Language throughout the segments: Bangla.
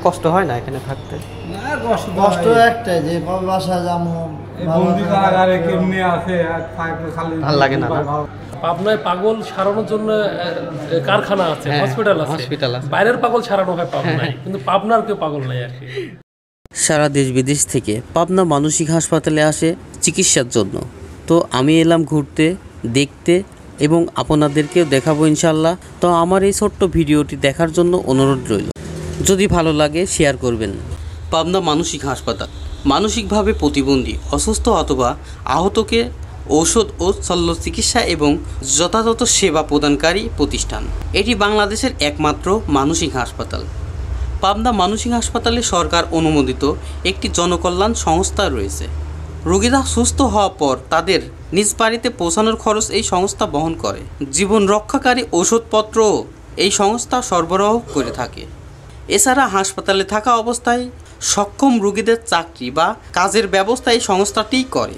কষ্ট হয় না এখানে থাকতে? না, কষ্ট একটাই যে বাসা যাবো, বন্দি কারাগারে কেমনি আছে ভালো লাগে না? পাবনায় পাগল সারানোর জন্য কারখানা আছে, হসপিটাল আছে, বাইরের পাগল সারানো হয় পাবনায়, কিন্তু পাবনার কেউ পাগল নাই আর কি। সারা দেশ বিদেশ থেকে পাবনা মানসিক হাসপাতালে আসে চিকিৎসার জন্য। তো আমি এলাম ঘুরতে, দেখতে এবং আপনাদেরকেও দেখাবো ইনশাল্লাহ। তো আমার এই ছোট্ট ভিডিওটি দেখার জন্য অনুরোধ রইল। যদি ভালো লাগে শেয়ার করবেন। পাবনা মানসিক হাসপাতাল মানসিকভাবে প্রতিবন্ধী, অসুস্থ অথবা আহতকে ঔষধ ও শল্য চিকিৎসা এবং যথাযথ সেবা প্রদানকারী প্রতিষ্ঠান। এটি বাংলাদেশের একমাত্র মানসিক হাসপাতাল। পাবনা মানসিক হাসপাতালে সরকার অনুমোদিত একটি জনকল্যাণ সংস্থা রয়েছে। রোগীরা সুস্থ হওয়ার পর তাদের নিজ বাড়িতে পৌঁছানোর খরচ এই সংস্থা বহন করে। জীবন রক্ষাকারী ওষুধপত্রও এই সংস্থা সরবরাহ করে থাকে। এছাড়া হাসপাতালে থাকা অবস্থায় সক্ষম রোগীদের চাকরি বা কাজের ব্যবস্থা এই সংস্থাটিই করে।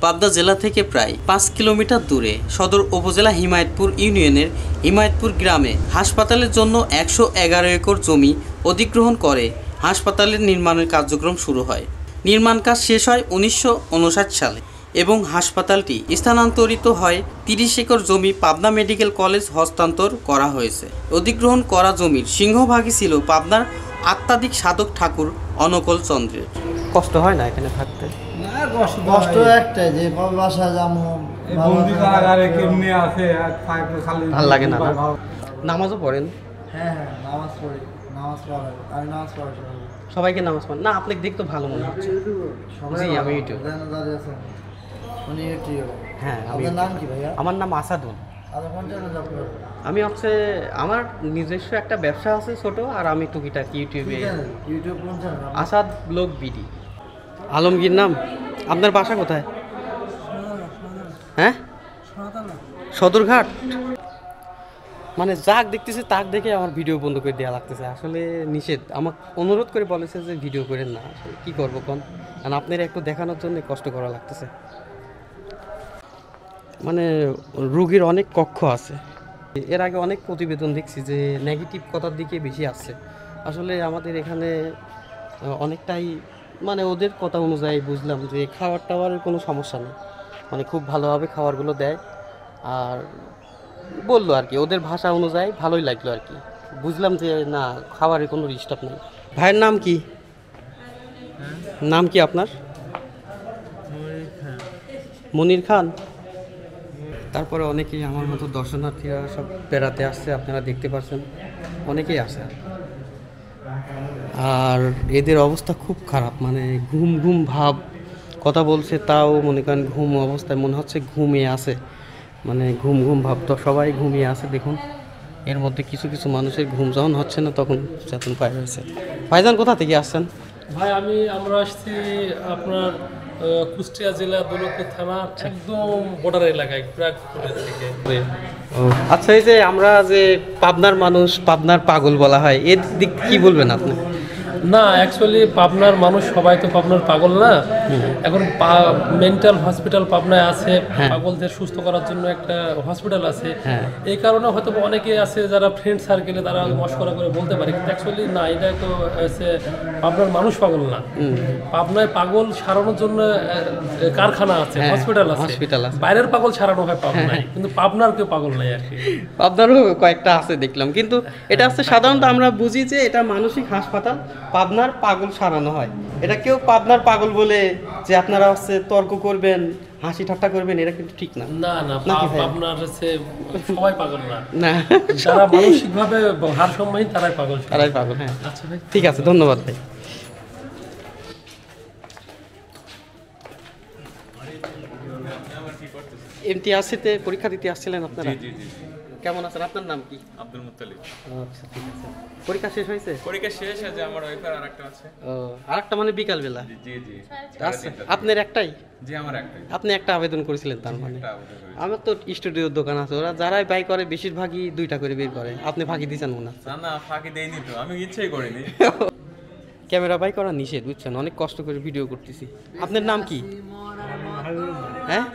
পাবনা জেলা থেকে প্রায় 5 কিলোমিটার দূরে সদর উপজেলা হিমায়তপুর ইউনিয়নের হিমায়তপুর গ্রামে হাসপাতালের জন্য 111 একর জমি অধিগ্রহণ করে হাসপাতালের নির্মাণের কার্যক্রম শুরু হয়। নির্মাণ কাজ শেষ হয় 1959 সালে এবং হাসপাতালটি স্থানান্তরিত হয় 30 একর জমি পাবনা মেডিকেল কলেজ হস্তান্তর করা হয়েছে। অধিগ্রহণ করা জমির সিংহভাগই ছিল পাবনার আত্মাধিক সাধক ঠাকুর অনুকূল চন্দ্রের। কষ্ট হয় না এখানে থাকতে? না, কষ্ট একটাই যে বাসা যাবো, বন্দি কারাগারে কেমনি আছে ভালো লাগে না? নামাজও পড়েন? হ্যাঁ, নামাজ পড়ি, আমি নামাজ পড়ি। সবাইকে নামাজ পড়েন না? আপনাকে দেখতে ভালো মনে হচ্ছে। জি, আমি ইউটিউব। হ্যাঁ, আপনার নাম কি ভাইয়া? আমার নাম আসাদুল। আমি হচ্ছে আমার নিজস্ব একটা ব্যবসা আছে ছোট, আর আমি টুকিটাকি ইউটিউবে। ইউটিউব কোন channel? Asad blog BD. Alamgir নাম। আপনার বাসা কোথায়? হ্যাঁ, সদরঘাট। মানে যাক দেখতেছে তাক দেখে আমার ভিডিও বন্ধ করে দেওয়া লাগতেছে। আসলে নিষেধ, আমাকে অনুরোধ করে বলেছে যে ভিডিও করেন না। আসলে কী করবো কোন, কারণ আপনার একটু দেখানোর জন্য কষ্ট করা লাগতেছে। মানে রোগীর অনেক কক্ষ আছে। এর আগে অনেক প্রতিবেদন দেখছি যে নেগেটিভ কথার দিকে বেশি আসছে। আসলে আমাদের এখানে অনেকটাই মানে ওদের কথা অনুযায়ী বুঝলাম যে খাবার টাওয়ারের কোনো সমস্যা নেই, মানে খুব ভালোভাবে খাবারগুলো দেয়। আর বললো আর কি ওদের ভাষা অনুযায়ী ভালোই লাগলো আর কি। বুঝলাম যে না, খাবারের কোনো ডিস্টার্ব নেই। ভাইয়ের নাম কি? নাম কি আপনার? মনির খান। তারপরে অনেকেই আমার মতো দর্শনার্থীরা সব বেড়াতে আসছে, আপনারা দেখতে পাচ্ছেন অনেকেই আসে। আর এদের অবস্থা খুব খারাপ, মানে ঘুম ঘুম ভাব, কথা বলছে তাও মনে করেন ঘুম অবস্থায়, মনে হচ্ছে ঘুমিয়ে আছে, মানে ঘুম ঘুম ভাব। তো সবাই ঘুমিয়ে আছে দেখুন। এর মধ্যে কিছু কিছু মানুষের ঘুম যখন হচ্ছে না তখন চেতন পায় হয়েছে। ভাইজান কোথা থেকে আসছেন? ভাই আমরা আসছি আপনার কুষ্টিয়া জেলা দৌলতপুর থানা, একদম বর্ডার এলাকায় থেকে। আচ্ছা, এই যে আমরা যে পাবনার মানুষ, পাবনার পাগল বলা হয়, এর দিক কি বলবেন আপনি? না, অ্যাকচুয়ালি পাবনার মানুষ সবাই তো পাবনার পাগল না। এখন মেন্টাল হসপিটাল পাবনায় আছে, পাগলদের সুস্থ করার জন্য একটা হসপিটাল আছে। এই কারণে হয়তো অনেকে আছে যারা ফ্রেন্ড সার্কেলে তারা মশকরা করে বলতে পারে, কিন্তু অ্যাকচুয়ালি না, এটা তো পাবনার মানুষ পাগল না। পাবনায় পাগল সারানোর জন্য কারখানা আছে, হসপিটাল আছে, বাইরের পাগল সারানো হয় পাবনায়, কিন্তু পাবনার কেউ পাগল নাই আর কি। পাবনারও কয়েকটা আছে দেখলাম, কিন্তু এটা হচ্ছে সাধারণত আমরা বুঝি যে এটা মানসিক হাসপাতাল, পাবনার পাগল সারানো হয়। এটা কেউ পাবনার পাগল বলে যে আপনারা হচ্ছে তর্ক করবেন, হাসি ঠাট্টা করবেন, এটা কিন্তু ঠিক না। না না, পাবনার সবাই পাগল না, না, যারা মানসিকভাবে ভারসাম্যহীন তারাই পাগল। হ্যাঁ। আচ্ছা ভাই, ঠিক আছে, ধন্যবাদ ভাই। এমটিআরসিতে পরীক্ষা দিতে আসছিলেন আপনারা? জি। কেমন আছেন? আপনার নাম কি? Abdul Muttalib. আচ্ছা, ঠিক আছে। পরীক্ষা শেষ হয়েছে? পরীক্ষা শেষ আছে, আমার ওয়াইফার আরেকটা আছে। আরেকটা মানে বিকাল বেলা? জি। আচ্ছা, আপনার একটাই? জি, আমার একটাই। আপনি একটা আবেদন করেছিলেন তার মানে? আমার তো স্টুডিওর দোকান আছে, ওরা যারাই বাই করে বেশিরভাগই 2টা করে বের করে। আপনি ফাঁকি দিয়েছেন মনে হয়? না, ফাঁকি দেইনি তো, আমি ইচ্ছেই করিনি। ক্যামেরা বাই করা নিষেধ, বুঝছেন? অনেক কষ্ট করে ভিডিও করতেছি। আপনার নাম কি? হ্যাঁ,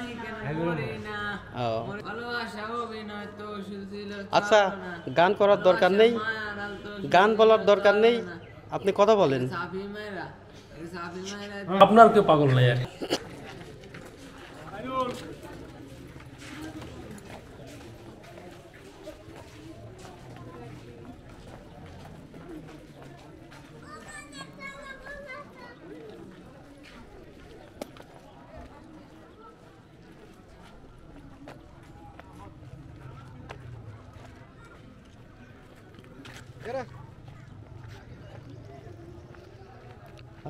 আচ্ছা, গান করার দরকার নেই, গান বলার দরকার নেই, আপনি কথা বলেন। আপনার কেউ পাগল নাই আর কি।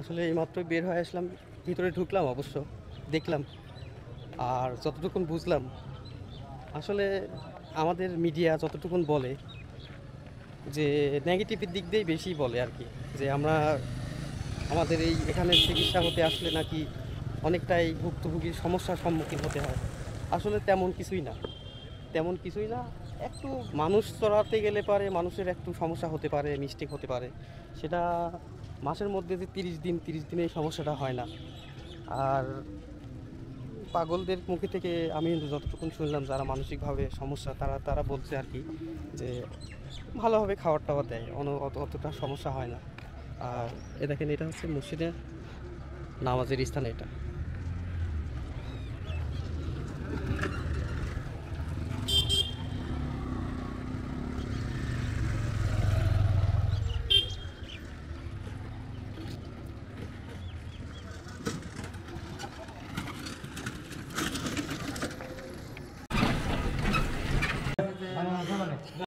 আসলে এইমাত্র বের হয়ে আসলাম, ভিতরে ঢুকলাম, অবশ্য দেখলাম আর যতটুকুন বুঝলাম, আসলে আমাদের মিডিয়া যতটুকুন বলে যে নেগেটিভের দিক দিয়েই বেশি বলে আর কি, যে আমরা আমাদের এই এখানে চিকিৎসা হতে আসলে নাকি অনেকটাই ভুক্তভোগীর সমস্যার সম্মুখীন হতে হয়। আসলে তেমন কিছুই না, তেমন কিছুই না। একটু মানুষ চড়াতে গেলে পারে মানুষের একটু সমস্যা হতে পারে, মিস্টেক হতে পারে, সেটা মাসের মধ্যে যে 30 দিনে এই সমস্যাটা হয় না। আর পাগলদের মুখে থেকে আমি যতটুকু শুনলাম, যারা মানসিকভাবে সমস্যা তারা বলছে আর কি, যে ভালোভাবে খাবার টাবার দেয়, অতটা সমস্যা হয় না। আর এ দেখেন, এটা হচ্ছে মসজিদের নামাজের স্থান এটা।